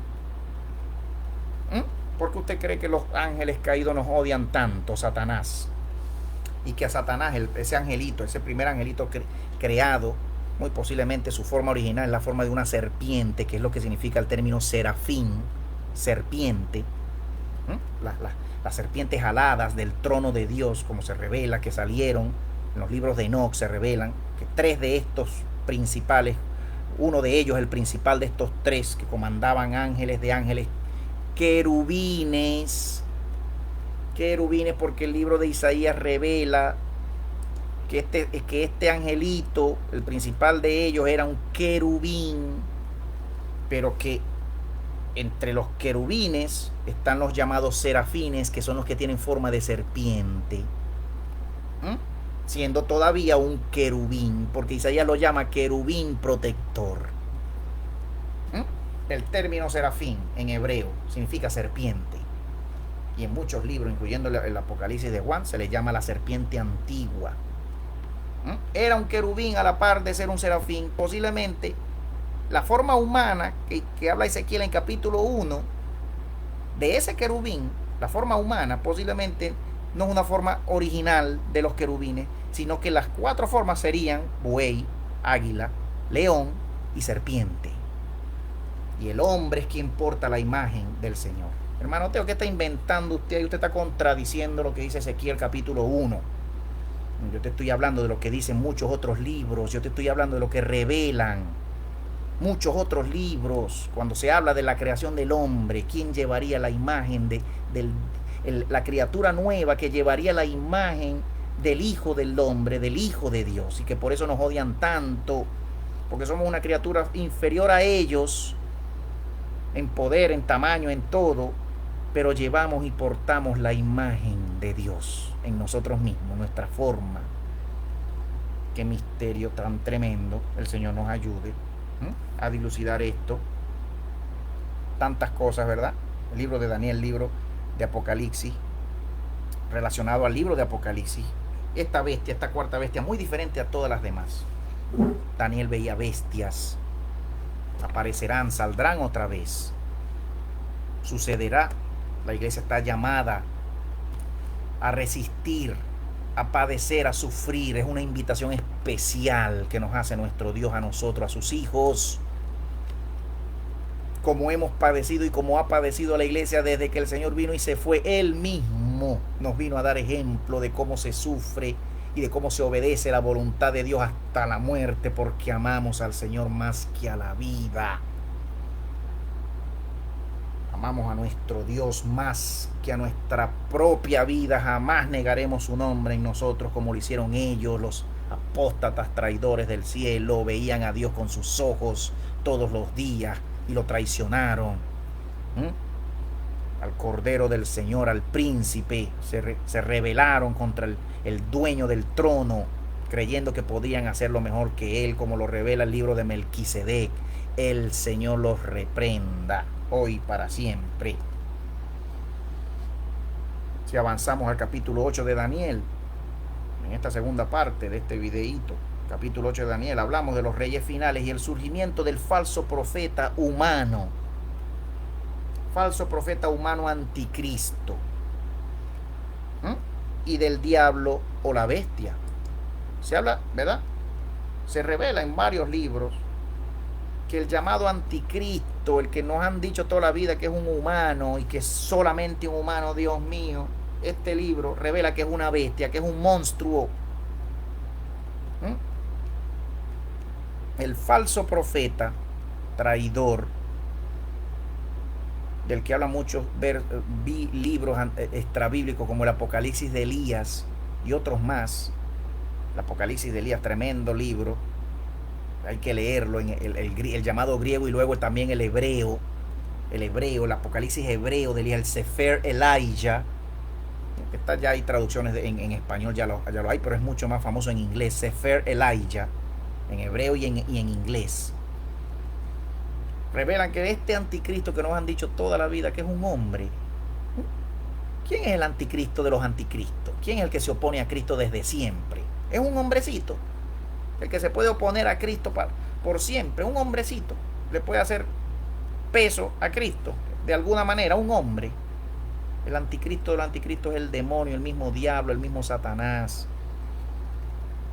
¿Por qué usted cree que los ángeles caídos nos odian tanto, Satanás? Y que a Satanás, ese angelito, ese primer angelito creado, muy posiblemente su forma original es la forma de una serpiente, que es lo que significa el término serafín, serpiente. Las serpientes aladas del trono de Dios, como se revela, que salieron en los libros de Enoch, se revelan que 3 de estos principales, uno de ellos, el principal de estos 3, que comandaban ángeles de ángeles, querubines, porque el libro de Isaías revela que este angelito, el principal de ellos, era un querubín, pero que entre los querubines están los llamados serafines, que son los que tienen forma de serpiente, siendo todavía un querubín, porque Isaías lo llama querubín protector. El término serafín en hebreo significa serpiente, y en muchos libros, incluyendo el Apocalipsis de Juan, se le llama la serpiente antigua. Era un querubín a la par de ser un serafín. Posiblemente la forma humana que habla Ezequiel en capítulo 1 de ese querubín, la forma humana posiblemente no es una forma original de los querubines, sino que las 4 formas serían buey, águila, león y serpiente. Y el hombre es quien porta la imagen del Señor. Hermano Teo, ¿qué está inventando usted? Usted está contradiciendo lo que dice Ezequiel capítulo 1. Yo te estoy hablando de lo que dicen muchos otros libros. Yo te estoy hablando de lo que revelan muchos otros libros. Cuando se habla de la creación del hombre, ¿quién llevaría la imagen de la criatura nueva que llevaría la imagen del Hijo del Hombre, del Hijo de Dios? Y que por eso nos odian tanto, porque somos una criatura inferior a ellos en poder, en tamaño, en todo, pero llevamos y portamos la imagen de Dios en nosotros mismos, nuestra forma. Qué misterio tan tremendo. El Señor nos ayude a dilucidar esto. Tantas cosas, ¿verdad? El libro de Daniel, el libro de Apocalipsis, relacionado al libro de Apocalipsis. Esta bestia, esta cuarta bestia, muy diferente a todas las demás. Daniel veía bestias. Aparecerán, saldrán otra vez. Sucederá. La iglesia está llamada a resistir, a padecer, a sufrir. Es una invitación especial que nos hace nuestro Dios a nosotros, a sus hijos. Como hemos padecido y como ha padecido la iglesia desde que el Señor vino y se fue, Él mismo nos vino a dar ejemplo de cómo se sufre y de cómo se obedece la voluntad de Dios hasta la muerte, porque amamos al Señor más que a la vida. Amamos a nuestro Dios más que a nuestra propia vida. Jamás negaremos su nombre en nosotros como lo hicieron ellos, los apóstatas traidores del cielo. Veían a Dios con sus ojos todos los días y lo traicionaron. Al Cordero del Señor, al príncipe, se rebelaron contra el dueño del trono, creyendo que podían hacerlo mejor que él, como lo revela el libro de Melquisedec. El Señor los reprenda hoy para siempre. Si avanzamos al capítulo 8 de Daniel, en esta segunda parte de este videíto, capítulo 8 de Daniel, hablamos de los reyes finales y el surgimiento del falso profeta humano. Falso profeta humano anticristo. Y del diablo o la bestia. Se habla, ¿verdad? Se revela en varios libros que el llamado anticristo, el que nos han dicho toda la vida que es un humano y que es solamente un humano, Dios mío, este libro revela que es una bestia, que es un monstruo. El falso profeta, traidor, del que habla muchos libros extrabíblicos como el Apocalipsis de Elías y otros más. El Apocalipsis de Elías, tremendo libro, hay que leerlo en el llamado griego y luego también el hebreo, el Apocalipsis hebreo de Elías, el Sefer Elijah. Está, ya hay traducciones en español, ya lo hay, pero es mucho más famoso en inglés, Sefer Elijah, en hebreo y en inglés. Revelan que este anticristo que nos han dicho toda la vida que es un hombre. ¿Quién es el anticristo de los anticristos? ¿Quién es el que se opone a Cristo desde siempre? Es un hombrecito. El que se puede oponer a Cristo por siempre. Un hombrecito. Le puede hacer peso a Cristo. De alguna manera, un hombre. El anticristo del anticristo es el demonio, el mismo diablo, el mismo Satanás.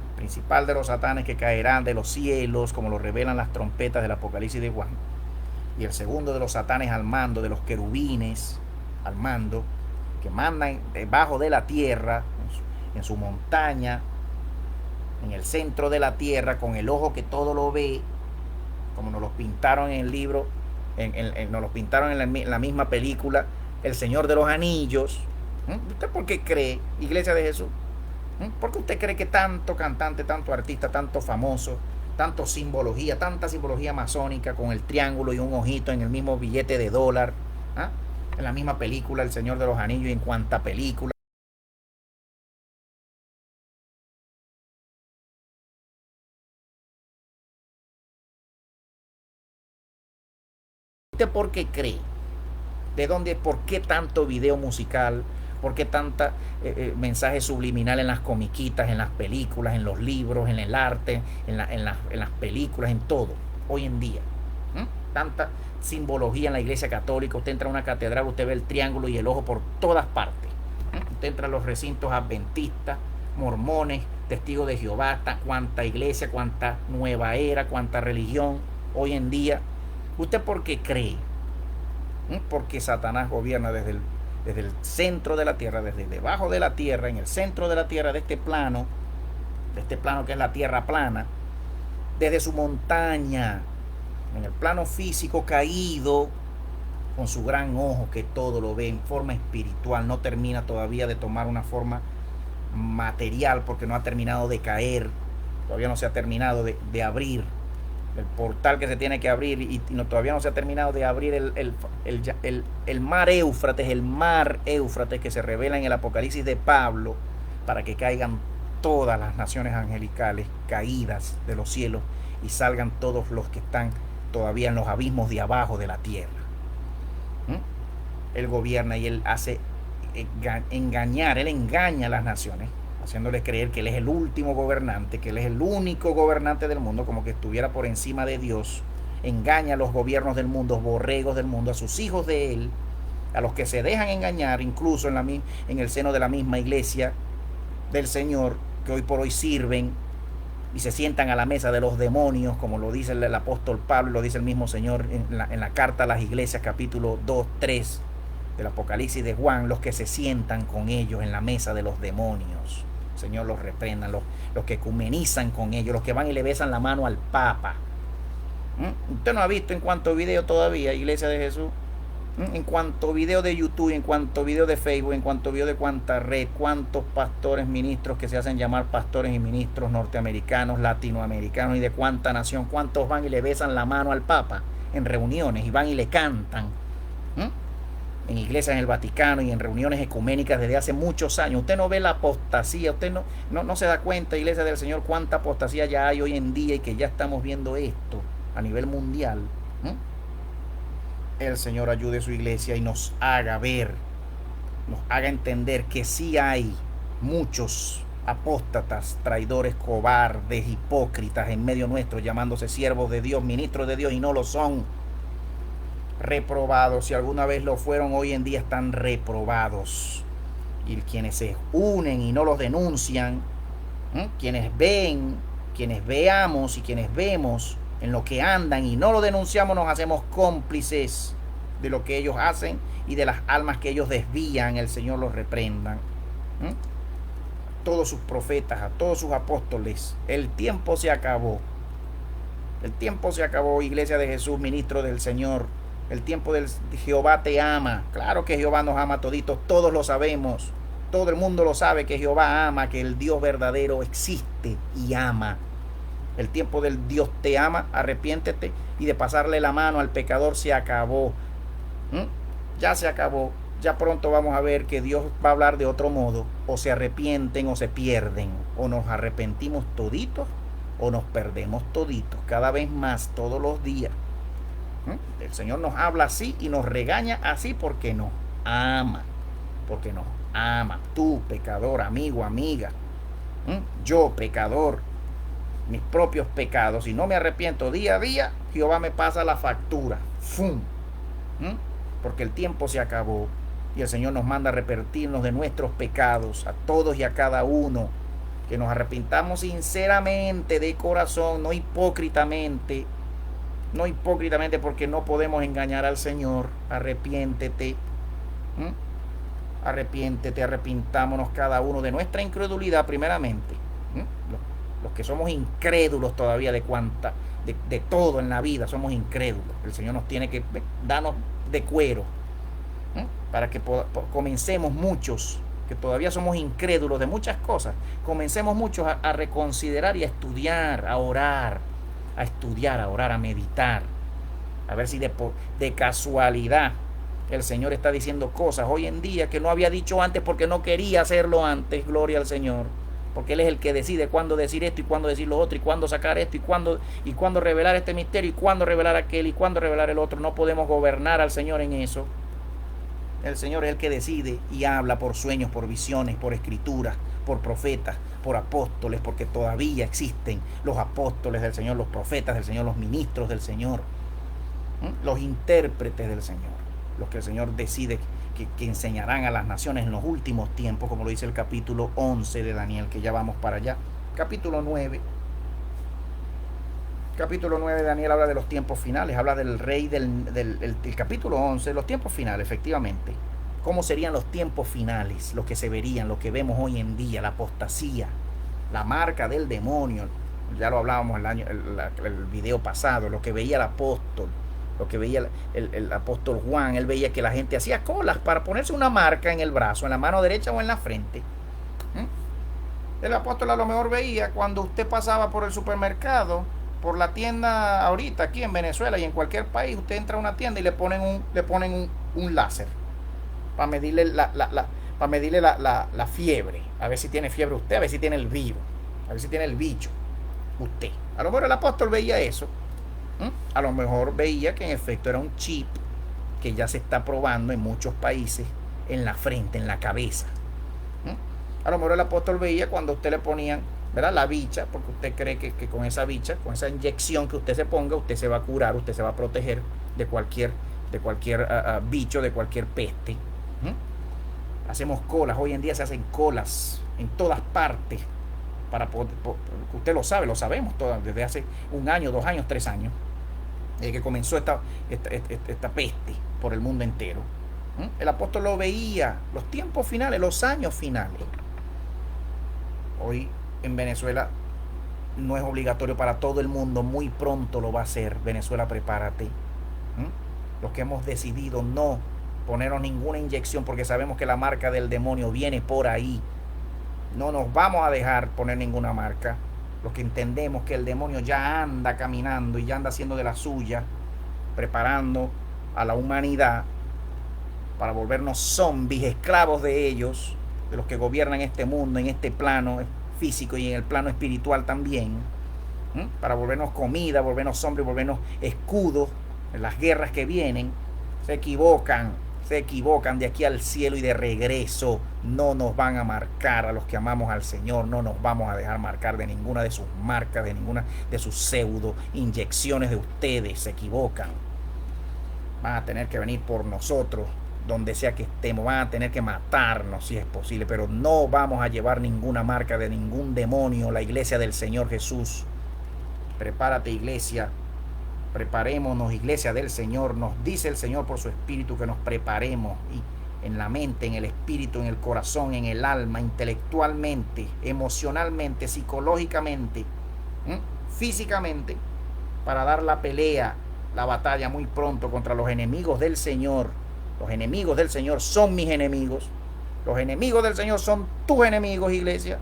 El principal de los satanes que caerán de los cielos, como lo revelan las trompetas del Apocalipsis de Juan. Y el segundo de los satanes al mando, de los querubines al mando, que mandan debajo de la tierra, en su montaña, en el centro de la tierra, con el ojo que todo lo ve, como nos lo pintaron en el libro, nos lo pintaron en la misma película, El Señor de los Anillos. ¿Usted por qué cree, Iglesia de Jesús, ¿Por qué usted cree que tanto cantante, tanto artista, tanto famoso, tanto simbología, tanta simbología masónica con el triángulo y un ojito en el mismo billete de dólar? ¿Ah? En la misma película El Señor de los Anillos y en cuanta película. ¿Usted por qué cree? ¿De dónde? ¿Por qué tanto video musical? ¿Por qué tanta mensaje subliminal en las comiquitas, en las películas, en los libros, en el arte, en las películas, en todo, hoy en día? Tanta simbología en la iglesia católica. Usted entra a una catedral, usted ve el triángulo y el ojo por todas partes. Usted entra a los recintos adventistas, mormones, testigos de Jehová, cuánta iglesia, cuánta nueva era, cuánta religión hoy en día. ¿Usted por qué cree? Porque Satanás gobierna desde el centro de la tierra, desde debajo de la tierra, en el centro de la tierra, de este plano que es la tierra plana, desde su montaña, en el plano físico caído, con su gran ojo que todo lo ve en forma espiritual. No termina todavía de tomar una forma material porque no ha terminado de caer, todavía no se ha terminado de abrir el portal que se tiene que abrir y todavía no se ha terminado de abrir el mar Éufrates que se revela en el Apocalipsis de Pablo, para que caigan todas las naciones angelicales caídas de los cielos y salgan todos los que están todavía en los abismos de abajo de la tierra. Él gobierna y él hace engañar, él engaña a las naciones, haciéndoles creer que él es el último gobernante, que él es el único gobernante del mundo, como que estuviera por encima de Dios. Engaña a los gobiernos del mundo, borregos del mundo, a sus hijos de él, a los que se dejan engañar, incluso en el seno de la misma iglesia del Señor, que hoy por hoy sirven y se sientan a la mesa de los demonios, como lo dice el apóstol Pablo y lo dice el mismo Señor en la carta a las iglesias, capítulo 2, 3 del Apocalipsis de Juan, los que se sientan con ellos en la mesa de los demonios. El Señor los reprenda, los que ecumenizan con ellos, los que van y le besan la mano al Papa. Usted no ha visto en cuanto video todavía, Iglesia de Jesús, en cuanto video de YouTube, en cuanto video de Facebook, en cuanto video de cuánta red, cuántos pastores, ministros que se hacen llamar pastores y ministros norteamericanos, latinoamericanos y de cuánta nación, cuántos van y le besan la mano al Papa en reuniones y van y le cantan. En iglesias en el Vaticano y en reuniones ecuménicas desde hace muchos años. Usted no ve la apostasía, usted no se da cuenta, Iglesia del Señor, cuánta apostasía ya hay hoy en día y que ya estamos viendo esto a nivel mundial. El Señor ayude a su iglesia y nos haga ver, nos haga entender que sí hay muchos apóstatas, traidores, cobardes, hipócritas en medio nuestro, llamándose siervos de Dios, ministros de Dios, y no lo son. Reprobados, si alguna vez lo fueron, hoy en día están reprobados. Y quienes se unen y no los denuncian, quienes ven, quienes veamos y quienes vemos en lo que andan y no lo denunciamos, nos hacemos cómplices de lo que ellos hacen y de las almas que ellos desvían. El Señor los reprendan. A todos sus profetas, a todos sus apóstoles, el tiempo se acabó. El tiempo se acabó, Iglesia de Jesús, ministro del Señor. El tiempo del Jehová te ama. Claro que Jehová nos ama toditos, todos lo sabemos. Todo el mundo lo sabe que Jehová ama, que el Dios verdadero existe y ama. El tiempo del Dios te ama, arrepiéntete, y de pasarle la mano al pecador se acabó. Ya se acabó. Ya pronto vamos a ver que Dios va a hablar de otro modo. O se arrepienten o se pierden. O nos arrepentimos toditos o nos perdemos toditos. Cada vez más, todos los días. El Señor nos habla así y nos regaña así porque nos ama. Porque nos ama. Tú, pecador, amigo, amiga. Yo, pecador. Mis propios pecados. Si no me arrepiento día a día, Jehová me pasa la factura. ¡Fum! Porque el tiempo se acabó. Y el Señor nos manda a arrepentirnos de nuestros pecados. A todos y a cada uno. Que nos arrepintamos sinceramente, de corazón, no hipócritamente. No hipócritamente, porque no podemos engañar al Señor. Arrepiéntete. Arrepiéntete, arrepintámonos cada uno de nuestra incredulidad primeramente. Los que somos incrédulos todavía de todo en la vida, somos incrédulos. El Señor nos tiene que darnos de cuero, para que comencemos muchos que todavía somos incrédulos de muchas cosas, comencemos muchos a reconsiderar y a estudiar, a orar, a estudiar, a orar, a meditar, a ver si de casualidad el Señor está diciendo cosas hoy en día que no había dicho antes porque no quería hacerlo antes. Gloria al Señor, porque Él es el que decide cuándo decir esto y cuándo decir lo otro, y cuándo sacar esto y cuándo revelar este misterio y cuándo revelar aquel y cuándo revelar el otro. No podemos gobernar al Señor en eso. El Señor es el que decide y habla por sueños, por visiones, por escrituras, por profetas, por apóstoles, porque todavía existen los apóstoles del Señor, los profetas del Señor, los ministros del Señor, los intérpretes del Señor, los que el Señor decide que enseñarán a las naciones en los últimos tiempos, como lo dice el capítulo 11 de Daniel, que ya vamos para allá. Capítulo 9. Capítulo 9 de Daniel habla de los tiempos finales, habla del rey del capítulo 11, los tiempos finales, efectivamente. ¿Cómo serían los tiempos finales? Lo que se verían, lo que vemos hoy en día, la apostasía, la marca del demonio. Ya lo hablábamos el video pasado, lo que veía el apóstol, lo que veía el apóstol Juan. Él veía que la gente hacía colas para ponerse una marca en el brazo, en la mano derecha o en la frente. El apóstol a lo mejor veía cuando usted pasaba por el supermercado, por la tienda ahorita aquí en Venezuela y en cualquier país, usted entra a una tienda y le ponen un láser para medirle la fiebre, a ver si tiene fiebre usted, a ver si tiene el virus, a ver si tiene el bicho usted. A lo mejor el apóstol veía eso. A lo mejor veía que en efecto era un chip que ya se está probando en muchos países en la frente, en la cabeza. A lo mejor el apóstol veía cuando usted le ponían, ¿verdad?, la bicha, porque usted cree que con esa bicha, con esa inyección que usted se ponga, usted se va a curar, usted se va a proteger de cualquier bicho, de cualquier peste. Hacemos colas, hoy en día se hacen colas en todas partes, para poder, usted lo sabe, lo sabemos desde hace 1 año, 2 años, 3 años, que comenzó esta peste por el mundo entero. El apóstol lo veía, los tiempos finales, los años finales. Hoy en Venezuela no es obligatorio para todo el mundo, muy pronto lo va a hacer. Venezuela, prepárate. Los que hemos decidido no ponernos ninguna inyección porque sabemos que la marca del demonio viene por ahí, no nos vamos a dejar poner ninguna marca. Los que entendemos que el demonio ya anda caminando y ya anda haciendo de la suya, preparando a la humanidad para volvernos zombies, esclavos de ellos, de los que gobiernan este mundo, en este plano físico y en el plano espiritual también, para volvernos comida, volvernos zombies, volvernos escudos en las guerras que vienen. Se equivocan de aquí al cielo y de regreso. No nos van a marcar a los que amamos al Señor, no nos vamos a dejar marcar de ninguna de sus marcas, de ninguna de sus pseudo inyecciones de ustedes. Se equivocan. Van a tener que venir por nosotros donde sea que estemos, van a tener que matarnos si es posible, pero no vamos a llevar ninguna marca de ningún demonio. La iglesia del Señor Jesús, prepárate, iglesia, preparémonos, iglesia del Señor. Nos dice el Señor por su Espíritu que nos preparemos, y en la mente, en el espíritu, en el corazón, en el alma, intelectualmente, emocionalmente, psicológicamente, físicamente, para dar la pelea, la batalla muy pronto contra los enemigos del Señor. Los enemigos del Señor son mis enemigos. Los enemigos del Señor son tus enemigos, iglesia.